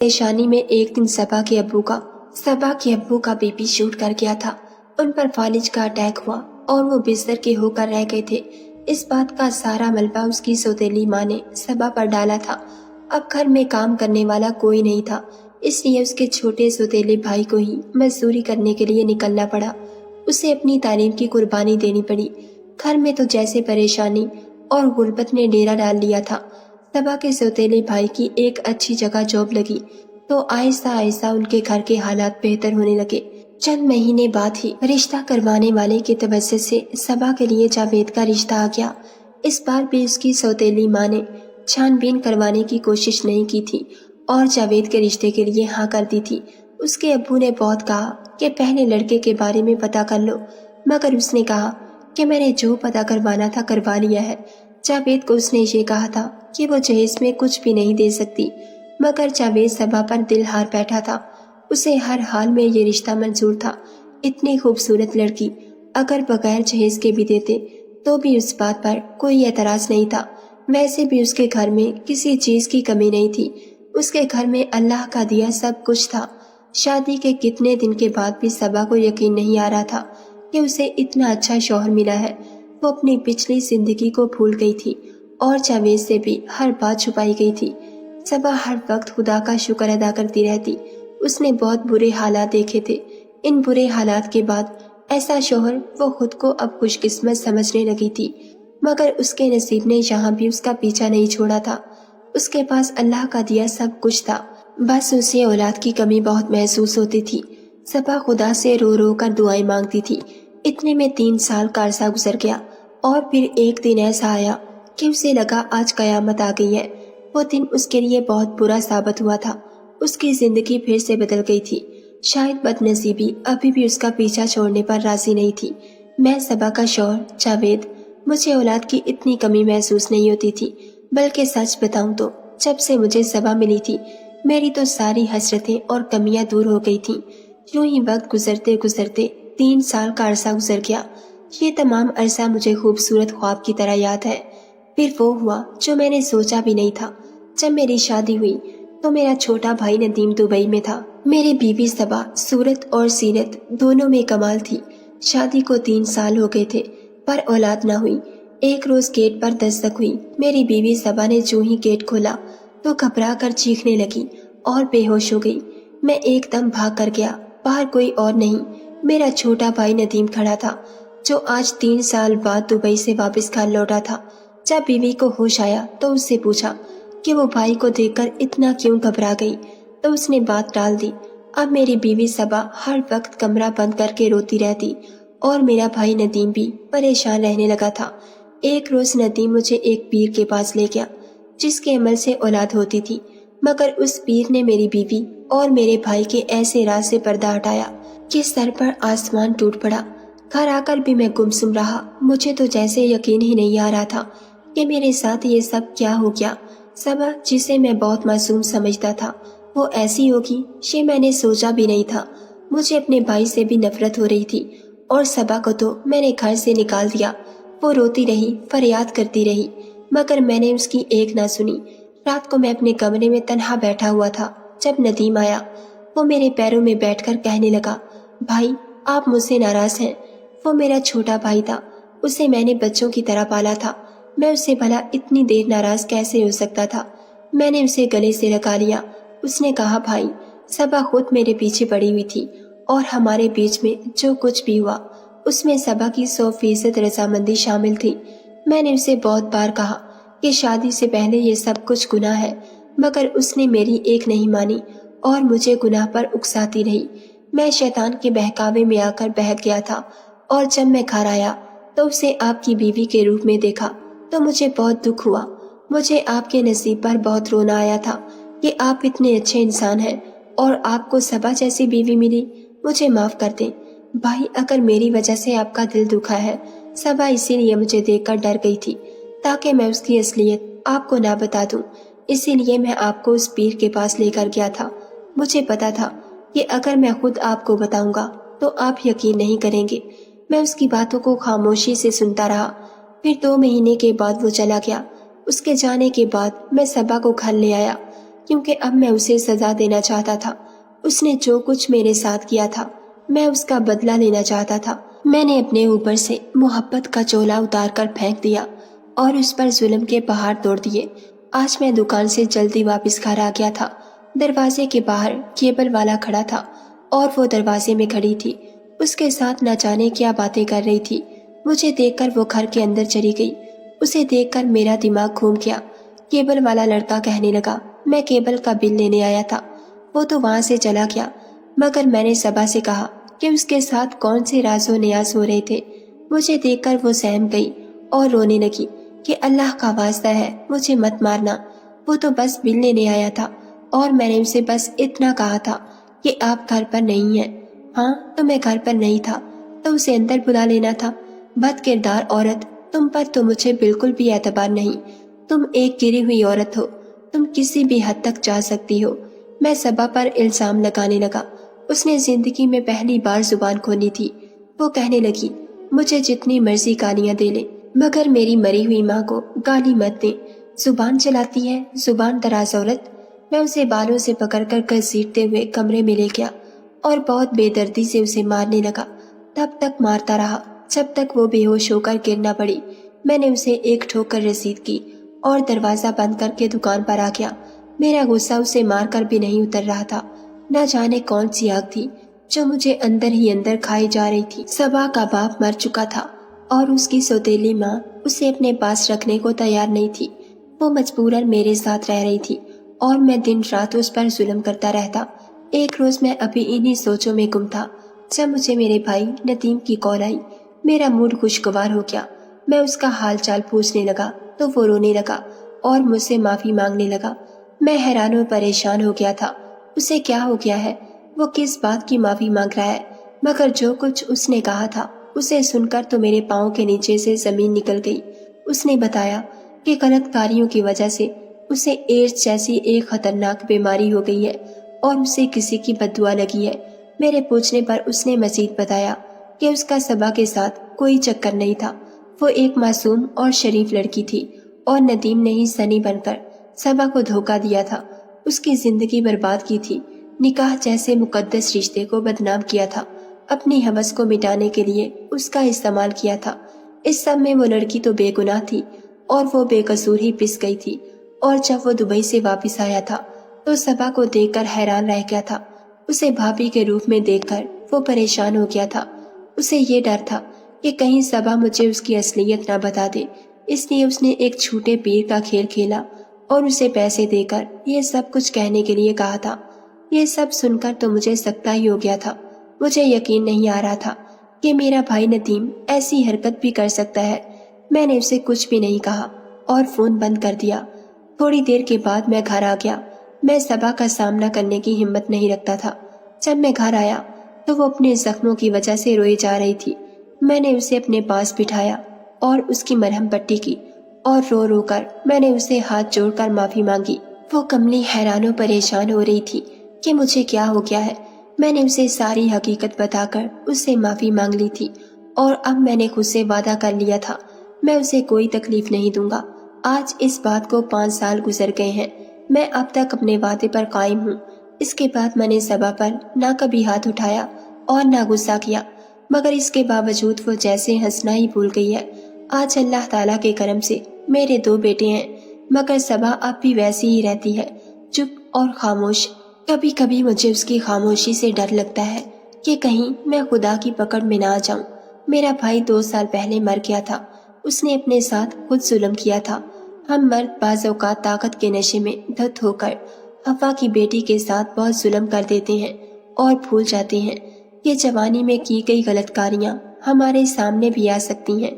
परेशानी में एक दिन सबा के अब्बू का बीपी शूट कर गया था। उन पर फालिज का अटैक हुआ और वो बिस्तर के होकर रह गए थे। इस बात का सारा मलबा उसकी सौतेली माँ ने सबा पर डाला था। अब घर में काम करने वाला कोई नहीं था, इसलिए उसके छोटे सौतेले भाई को ही मजदूरी करने के लिए निकलना पड़ा। उसे अपनी तालीम की कुर्बानी देनी पड़ी। घर में तो जैसे परेशानी और गुर्बत ने डेरा डाल लिया था। सबा के सौतेले भाई की एक अच्छी जगह जॉब लगी तो आहिस्ता आहिस्ता उनके घर के हालात बेहतर होने लगे। चंद महीने बाद ही रिश्ता करवाने वाले के तवज्जुह से सबा के लिए जावेद का रिश्ता आ गया। इस बार भी उसकी सौतेली माँ ने छानबीन करवाने की कोशिश नहीं की थी और जावेद के रिश्ते के लिए हाँ कर दी थी। उसके अब्बू ने बहुत कहा कि पहले लड़के के बारे में पता कर लो, मगर उसने कहा कि मैंने जो पता करवाना था करवा लिया है। जावेद को उसने ये कहा था कि वो जहेज में कुछ भी नहीं दे सकती, मगर जावेद सबा पर दिल हार बैठा था। उसे हर हाल में ये रिश्ता मंजूर था। इतनी खूबसूरत लड़की अगर बगैर जहेज के भी देते तो भी उस बात पर कोई एतराज नहीं था। वैसे भी उसके घर में किसी चीज की कमी नहीं थी। उसके घर में अल्लाह का दिया सब कुछ था। शादी के कितने दिन के बाद भी सबा को यकीन नहीं आ रहा था कि उसे इतना अच्छा शौहर मिला है। वो अपनी पिछली जिंदगी को भूल गई थी और जावेद से भी हर बात छुपाई गई थी। सबा हर वक्त खुदा का शुक्र अदा करती रहती। उसने बहुत बुरे हालात देखे थे। इन बुरे हालात के बाद ऐसा शौहर वो खुद को अब खुशकिस्मत समझने लगी थी, मगर उसके नसीब ने यहाँ भी उसका पीछा नहीं छोड़ा था। उसके पास अल्लाह का दिया सब कुछ था, बस उसे औलाद की कमी बहुत महसूस होती थी। सबा खुदा से रो रो कर दुआएं मांगती थी। इतने में 3 साल का अरसा गुजर गया और फिर एक दिन ऐसा आया कि उसे लगा आज कयामत आ गई है। वो दिन उसके लिए बहुत बुरा साबित हुआ था। उसकी जिंदगी फिर से बदल गई थी। शायद बदनसीबी अभी भी उसका पीछा छोड़ने पर राजी नहीं थी। मैं सबा का शौहर जावेद, मुझे औलाद की इतनी कमी महसूस नहीं होती थी, बल्कि सच बताऊं तो जब से मुझे सबा मिली थी मेरी तो सारी हसरतें और कमियां दूर हो गई थीं। यूं ही वक्त गुजरते गुजरते 3 साल का अरसा गुजर गया। ये तमाम अरसा मुझे खूबसूरत ख्वाब की तरह याद है। फिर वो हुआ जो मैंने सोचा भी नहीं था। जब मेरी शादी हुई तो मेरा छोटा भाई नदीम दुबई में था। मेरी बीवी सबा सूरत और सीरत दोनों में कमाल थी। शादी को 3 साल हो गए थे पर औलाद ना हुई। एक रोज गेट पर दस्तक हुई। मेरी बीवी सबा ने जो ही गेट खोला तो घबरा कर चीखने लगी और बेहोश हो गई। मैं एकदम भाग कर गया। बाहर कोई और नहीं, मेरा छोटा भाई नदीम खड़ा था, जो आज 3 साल बाद दुबई से वापस घर लौटा था। जब बीवी को होश आया तो उससे पूछा कि वो भाई को देखकर इतना क्यों घबरा गई, तो उसने बात टाल दी। अब मेरी बीवी सबा हर वक्त कमरा बंद करके रोती रहती और मेरा भाई नदीम भी परेशान रहने लगा था। एक रोज नदीम मुझे एक पीर के पास ले गया जिसके अमल से औलाद होती थी, मगर उस पीर ने मेरी बीवी और मेरे भाई के ऐसे राज से पर्दा हटाया कि सर पर आसमान टूट पड़ा। घर आकर भी मैं गुमसुम रहा। मुझे तो जैसे यकीन ही नहीं आ रहा था कि मेरे साथ ये सब क्या हो गया। सबा, जिसे मैं बहुत मासूम समझता था, वो ऐसी होगी ये मैंने सोचा भी नहीं था। मुझे अपने भाई से भी नफरत हो रही थी और सबा को तो मैंने घर से निकाल दिया। वो रोती रही, फरियाद करती रही, मगर मैंने उसकी एक ना सुनी। रात को मैं अपने कमरे में तन्हा बैठा हुआ था जब नदीम आया। वो मेरे पैरों में बैठकर कहने लगा, भाई आप मुझसे नाराज हैं। वो मेरा छोटा भाई था, उसे मैंने बच्चों की तरह पाला था। मैं उससे भला इतनी देर नाराज कैसे हो सकता था। मैंने उसे गले से लगा लिया। उसने कहा, भाई सबा खुद मेरे पीछे पड़ी हुई थी और हमारे बीच में जो कुछ भी हुआ उसमें सबा की 100% रजामंदी शामिल थी। मैंने उसे बहुत बार कहा कि शादी से पहले ये सब कुछ गुनाह है, मगर उसने मेरी एक नहीं मानी और मुझे गुनाह पर उकसाती रही। मैं शैतान के बहकावे में आकर बहक गया था और जब मैं घर आया तो उसे आपकी बीवी के रूप में देखा तो मुझे बहुत दुख हुआ। मुझे आपके नसीब पर बहुत रोना आया था कि आप इतने अच्छे इंसान हैं और आपको सबा जैसी बीवी मिली। मुझे माफ कर दें भाई अगर मेरी वजह से आपका दिल दुखा है। सबा इसीलिए मुझे देखकर डर गई थी ताकि मैं उसकी असलियत आपको ना बता दूं। इसीलिए मैं आपको उस पीर के पास लेकर गया था। मुझे पता था कि अगर मैं खुद आपको बताऊंगा तो आप यकीन नहीं करेंगे। मैं उसकी बातों को खामोशी से सुनता रहा। फिर 2 महीने के बाद वो चला गया। उसके जाने के बाद मैं सबा को घर ले आया। کیونکہ اب میں اسے سزا دینا چاہتا تھا۔ اس نے جو کچھ میرے ساتھ کیا تھا میں اس کا بدلہ لینا چاہتا تھا۔ میں نے اپنے اوپر سے محبت کا چولا اتار کر پھینک دیا اور اس پر ظلم کے پہاڑ توڑ دیے۔ آج میں دکان سے جلدی واپس گھر آ گیا تھا۔ دروازے کے باہر کیبل والا کھڑا تھا اور وہ دروازے میں کھڑی تھی، اس کے ساتھ نہ جانے کیا باتیں کر رہی تھی۔ مجھے دیکھ کر وہ گھر کے اندر چلی گئی۔ اسے دیکھ کر میرا دماغ گھوم گیا۔ کیبل والا لڑکا کہنے لگا، میں کیبل کا بل لینے آیا تھا، وہ تو وہاں سے چلا گیا، مگر میں نے صبا سے کہا کہ اس کے ساتھ کون سے راز و نیاز ہو رہے تھے۔ مجھے دیکھ کر وہ سہم گئی اور رونے لگی کہ اللہ کا واسطہ ہے مجھے مت مارنا، وہ تو بس بل لینے آیا تھا اور میں نے اسے بس اتنا کہا تھا کہ آپ گھر پر نہیں ہیں۔ ہاں تو میں گھر پر نہیں تھا تو اسے اندر بلا لینا تھا۔ بد کردار عورت، تم پر تو مجھے بالکل بھی اعتبار نہیں، تم ایک گری ہوئی عورت ہو، تم کسی بھی حد تک جا سکتی ہو۔ میں صبا پر الزام لگانے لگا۔ اس نے زندگی میں پہلی بار زبان کھولی تھی۔ وہ کہنے لگی، مجھے جتنی مرضی گالیاں دے لے مگر میری مری ہوئی ماں کو گالی مت دیں۔ زبان چلاتی ہے، زبان دراز عورت۔ میں اسے بالوں سے پکڑ کر گھسیٹتے ہوئے کمرے میں لے گیا اور بہت بے دردی سے اسے مارنے لگا۔ تب تک مارتا رہا جب تک وہ بے ہوش ہو کر گر نہ پڑی۔ میں نے اسے ایک ٹھوکر رسید کی اور دروازہ بند کر کے دکان پر آ گیا۔ میرا غصہ اسے مار کر بھی نہیں اتر رہا تھا۔ نہ جانے کون سی آگ تھی جو مجھے اندر ہی اندر کھائی جا رہی تھی۔ صبا کا باپ مر چکا تھا اور اس کی سوتیلی ماں اسے اپنے پاس رکھنے کو تیار نہیں تھی۔ وہ مجبوراً میرے ساتھ رہ رہی تھی اور میں دن رات اس پر ظلم کرتا رہتا۔ ایک روز میں ابھی انہی سوچوں میں گم تھا جب مجھے میرے بھائی ندیم کی کال آئی۔ میرا موڈ خوشگوار ہو گیا۔ میں اس کا حال چال پوچھنے لگا تو وہ رونے لگا اور مجھ سے معافی مانگنے لگا۔ میں حیران و پریشان ہو گیا تھا، اسے کیا ہو گیا ہے، وہ کس بات کی معافی مانگ رہا ہے؟ مگر جو کچھ اس نے کہا تھا اسے سن کر تو میرے پاؤں کے نیچے سے زمین نکل گئی۔ اس نے بتایا کہ غلط کاریوں کی وجہ سے اسے ایڈز جیسی ایک خطرناک بیماری ہو گئی ہے اور اسے کسی کی بد دعا لگی ہے۔ میرے پوچھنے پر اس نے مزید بتایا کہ اس کا صبا کے ساتھ کوئی چکر نہیں تھا، وہ ایک معصوم اور شریف لڑکی تھی اور ندیم نے ہی سنی بن کر صبا کو دھوکہ دیا تھا، اس کی زندگی برباد کی تھی، نکاح جیسے مقدس رشتے کو بدنام کیا تھا، اپنی ہوس کو مٹانے کے لیے اس کا استعمال کیا تھا۔ اس سب میں وہ لڑکی تو بے گناہ تھی اور وہ بے قصور ہی پس گئی تھی۔ اور جب وہ دبئی سے واپس آیا تھا تو صبا کو دیکھ کر حیران رہ گیا تھا۔ اسے بھابھی کے روپ میں دیکھ کر وہ پریشان ہو گیا تھا۔ اسے یہ ڈر تھا کہ کہیں صبا مجھے اس کی اصلیت نہ بتا دے، اس لیے اس نے ایک چھوٹے پیر کا کھیل کھیلا اور اسے پیسے دے کر یہ سب کچھ کہنے کے لیے کہا تھا۔ یہ سب سن کر تو مجھے سکتا ہی ہو گیا تھا۔ مجھے یقین نہیں آ رہا تھا کہ میرا بھائی ندیم ایسی حرکت بھی کر سکتا ہے۔ میں نے اسے کچھ بھی نہیں کہا اور فون بند کر دیا۔ تھوڑی دیر کے بعد میں گھر آ گیا۔ میں صبا کا سامنا کرنے کی ہمت نہیں رکھتا تھا۔ جب میں گھر آیا تو وہ اپنے زخموں کی وجہ سے روئی جا رہی تھی۔ میں نے اسے اپنے پاس بٹھایا اور اس کی مرہم پٹی کی اور رو رو کر میں نے اسے ہاتھ جوڑ کر معافی مانگی۔ وہ کملی حیران و پریشان ہو رہی تھی کہ مجھے کیا ہو گیا ہے۔ میں نے اسے ساری حقیقت بتا کر اس سے معافی مانگ لی تھی اور اب میں نے خود سے وعدہ کر لیا تھا میں اسے کوئی تکلیف نہیں دوں گا۔ آج اس بات کو 5 سال گزر گئے ہیں۔ میں اب تک اپنے وعدے پر قائم ہوں۔ اس کے بعد میں نے صبا پر نہ کبھی ہاتھ اٹھایا اور نہ غصہ کیا، مگر اس کے باوجود وہ جیسے ہنسنا ہی بھول گئی ہے۔ آج اللہ تعالیٰ کے کرم سے میرے 2 بیٹے ہیں، مگر صبا اب بھی ویسی ہی رہتی ہے، چپ اور خاموش۔ کبھی کبھی مجھے اس کی خاموشی سے ڈر لگتا ہے کہ کہیں میں خدا کی پکڑ میں نہ آ جاؤں۔ میرا بھائی 2 سال پہلے مر گیا تھا، اس نے اپنے ساتھ خود ظلم کیا تھا۔ ہم مرد بعض اوقات طاقت کے نشے میں دھت ہو کر حوا کی بیٹی کے ساتھ بہت ظلم کر دیتے ہیں اور بھول جاتے ہیں کہ جوانی میں کی گئی غلط کاریاں ہمارے سامنے بھی آ سکتی ہیں۔